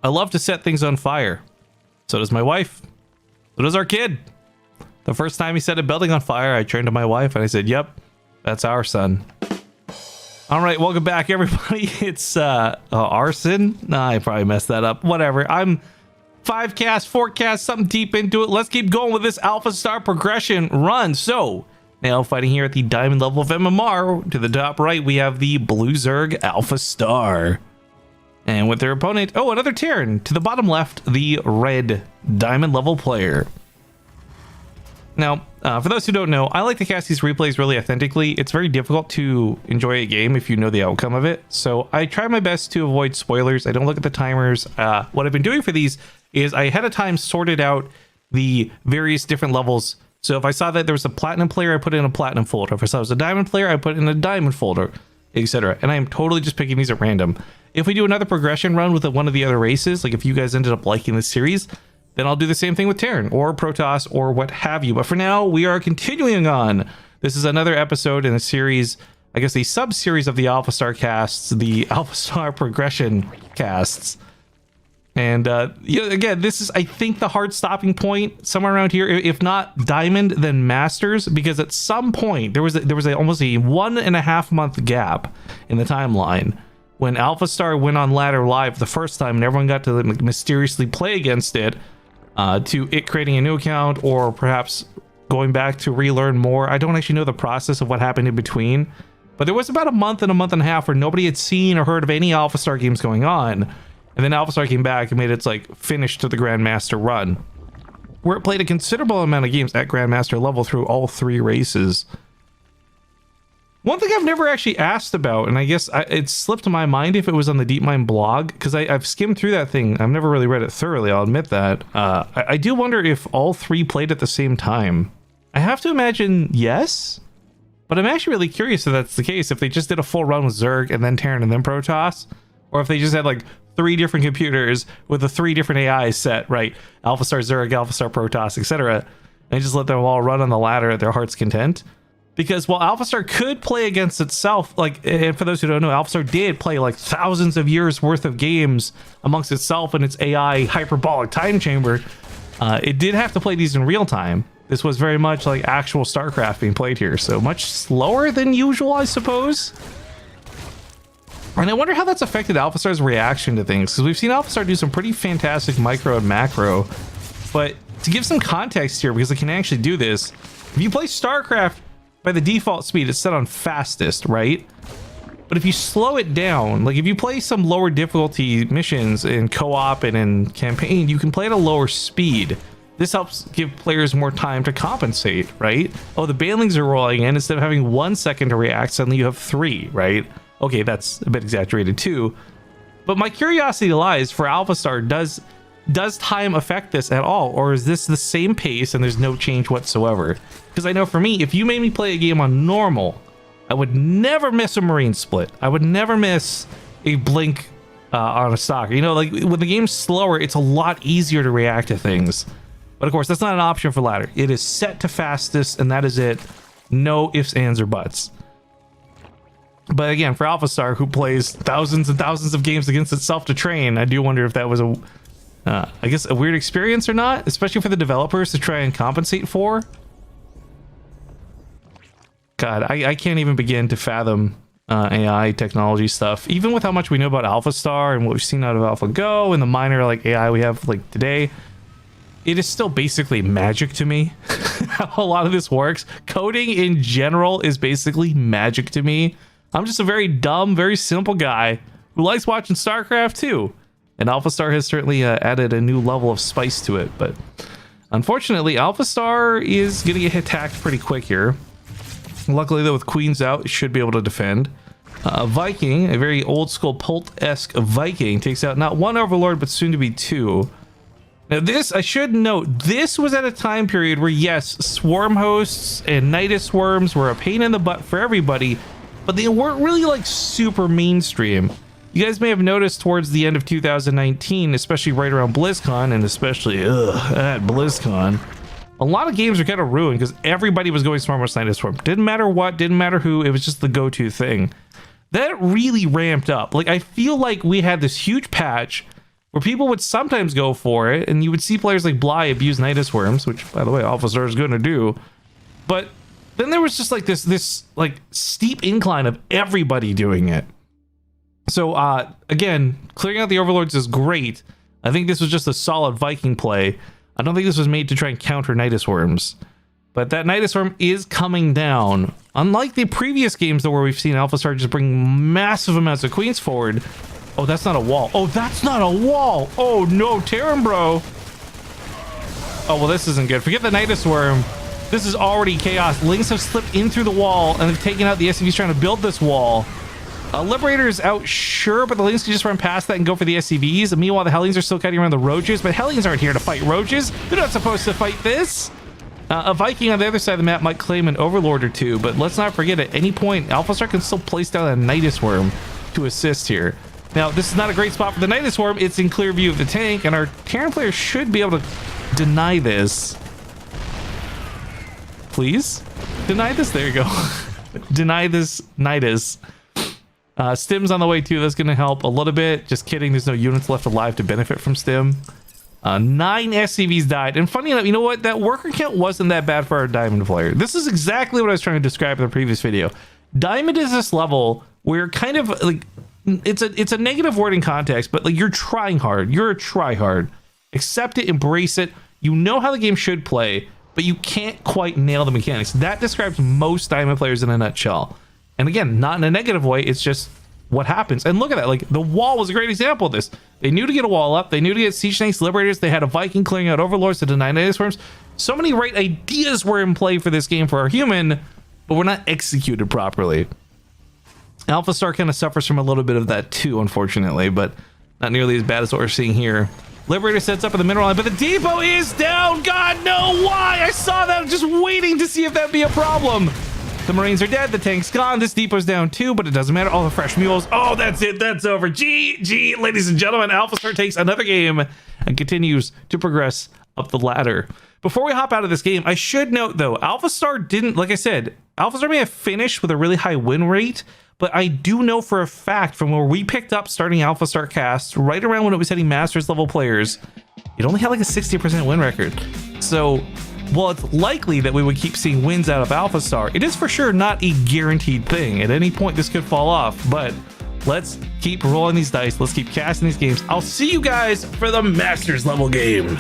I love to set things on fire. So does my wife. So does our kid. The first time he set a building on fire, I turned to my wife and I said, yep, that's our son. All right, welcome back, everybody. It's arson. Nah, I probably messed that up. Whatever. I'm 4 cast, something deep into it. Let's keep going with this AlphaStar progression run. So, now fighting here at the diamond level of MMR. To the top right, we have the blue Zerg AlphaStar. And with their opponent, oh, another Terran. To the bottom left, the red diamond level player. Now, for those who don't know, I like to cast these replays really authentically. It's very difficult to enjoy a game if you know the outcome of it. So I try my best to avoid spoilers. I don't look at the timers. What I've been doing for these is I ahead of time sorted out the various different levels. So if I saw that there was a platinum player, I put it in a platinum folder. If I saw it was a diamond player, I put it in a diamond folder, etc. And I am totally just picking these at random. If we do another progression run with one of the other races, like if you guys ended up liking this series, then I'll do the same thing with Terran or Protoss or what have you. But for now, we are continuing on. This is another episode in a series, I guess a sub-series of the AlphaStar casts, the AlphaStar progression casts. And again, this is, I think, the hard stopping point somewhere around here. If not Diamond, then Masters, because at some point there was almost a 1.5 month gap in the timeline when AlphaStar went on Ladder Live the first time, and everyone got to mysteriously play against it, to it creating a new account or perhaps going back to relearn more. I don't actually know the process of what happened in between, but there was about a month and a half where nobody had seen or heard of any AlphaStar games going on. And then AlphaStar came back and made its finish to the Grandmaster run, where it played a considerable amount of games at Grandmaster level through all 3 races. One thing I've never actually asked about, and I guess it slipped my mind if it was on the Deepmind blog, because I've skimmed through that thing. I've never really read it thoroughly, I'll admit that. I do wonder if all 3 played at the same time. I have to imagine yes, but I'm actually really curious if that's the case, if they just did a full run with Zerg and then Terran and then Protoss, or if they just had 3 different computers with the 3 different AIs set, right? AlphaStar Zerg, AlphaStar Protoss, etc. And just let them all run on the ladder at their heart's content. Because while AlphaStar could play against itself, and for those who don't know, AlphaStar did play thousands of years worth of games amongst itself and its AI hyperbolic time chamber, it did have to play these in real time. This was very much like actual Starcraft being played here, so much slower than usual, I suppose. And I wonder how that's affected AlphaStar's reaction to things, because we've seen AlphaStar do some pretty fantastic micro and macro. But to give some context here, because it can actually do this, if you play Starcraft, by the default speed, it's set on fastest, right? But if you slow it down, if you play some lower difficulty missions in co-op and in campaign, you can play at a lower speed. This helps give players more time to compensate, right? Oh, the banelings are rolling in. Instead of having 1 second to react, suddenly you have 3, right? Okay, that's a bit exaggerated too. But my curiosity lies for AlphaStar, does time affect this at all? Or is this the same pace and there's no change whatsoever? Because I know for me, if you made me play a game on normal, I would never miss a Marine split. I would never miss a blink on a stalker. When the game's slower, it's a lot easier to react to things. But of course, that's not an option for ladder. It is set to fastest, and that is it. No ifs, ands, or buts. But again, for AlphaStar, who plays thousands and thousands of games against itself to train, I do wonder if that was I guess a weird experience or not, especially for the developers to try and compensate for. God, I can't even begin to fathom AI technology stuff, even with how much we know about AlphaStar and what we've seen out of AlphaGo and the minor AI we have today. It is still basically magic to me how a lot of this works. Coding in general is basically magic to me. I'm just a very dumb, very simple guy who likes watching StarCraft too. And AlphaStar has certainly added a new level of spice to it. But unfortunately, AlphaStar is going to get attacked pretty quick here. Luckily, though, with Queens out, it should be able to defend. Viking, a very old school Pult-esque Viking, takes out not 1 Overlord, but soon to be 2. Now this, I should note, this was at a time period where, yes, swarm hosts and Nidus swarms were a pain in the butt for everybody, but they weren't really super mainstream. You guys may have noticed towards the end of 2019, especially right around BlizzCon, and especially at BlizzCon, a lot of games were kind of ruined because everybody was going Swarm vs. Nidus Swarm. Didn't matter what, didn't matter who, it was just the go-to thing. That really ramped up. I feel like we had this huge patch where people would sometimes go for it, and you would see players like Bly abuse Nidus Worms, which, by the way, AlphaStar is going to do. But then there was just like this like steep incline of everybody doing it. So again, clearing out the Overlords is great. I think this was just a solid Viking play. I don't think this was made to try and counter Nidus Worms. But that Nidus Worm is coming down. Unlike the previous games though, where we've seen AlphaStar just bring massive amounts of queens forward. Oh, that's not a wall. Oh, that's not a wall. Oh no, Terran bro. Oh, well, this isn't good. Forget the Nidus Worm. This is already chaos. Lings have slipped in through the wall and they've taken out the SCVs trying to build this wall. Liberator is out, sure, but the Lings can just run past that and go for the SCVs. And meanwhile, the Hellions are still cutting around the Roaches, but Hellions aren't here to fight Roaches. They're not supposed to fight this. A Viking on the other side of the map might claim an Overlord or two, but let's not forget at any point, AlphaStar can still place down a Nidus Worm to assist here. Now, this is not a great spot for the Nidus Worm. It's in clear view of the tank, and our Terran player should be able to deny this. Please? Deny this? There you go. Deny this Nidus. Stim's on the way too. That's going to help a little bit. Just kidding. There's no units left alive to benefit from Stim. 9 SCVs died. And funny enough, you know what? That worker count wasn't that bad for our Diamond player. This is exactly what I was trying to describe in the previous video. Diamond is this level where kind of like it's a negative word in context, but like you're trying hard. You're a tryhard. Accept it, embrace it. You know how the game should play, but you can't quite nail the mechanics. That describes most Diamond players in a nutshell. And again, not in a negative way. It's just what happens. And look at that. Like the wall was a great example of this. They knew to get a wall up. They knew to get Siege Tanks, Liberators. They had a Viking clearing out Overlords to deny Nidus Worms. So many right ideas were in play for this game for our human, but were not executed properly. AlphaStar kind of suffers from a little bit of that too, unfortunately, but not nearly as bad as what we're seeing here. Liberator sets up in the mineral line, but the depot is down. God, no, why? I saw that. I'm just waiting to see if that'd be a problem. The Marines are dead. The tank's gone. This depot's down too, but it doesn't matter. All the fresh mules. Oh, that's it. That's over. GG, ladies and gentlemen. AlphaStar takes another game and continues to progress up the ladder. Before we hop out of this game, I should note though, AlphaStar didn't, like I said, AlphaStar may have finished with a really high win rate, but I do know for a fact from where we picked up starting AlphaStar cast, right around when it was hitting Masters level players, it only had like a 60% win record. So while it's likely that we would keep seeing wins out of AlphaStar, it is for sure not a guaranteed thing. At any point, this could fall off, but let's keep rolling these dice. Let's keep casting these games. I'll see you guys for the Masters level game.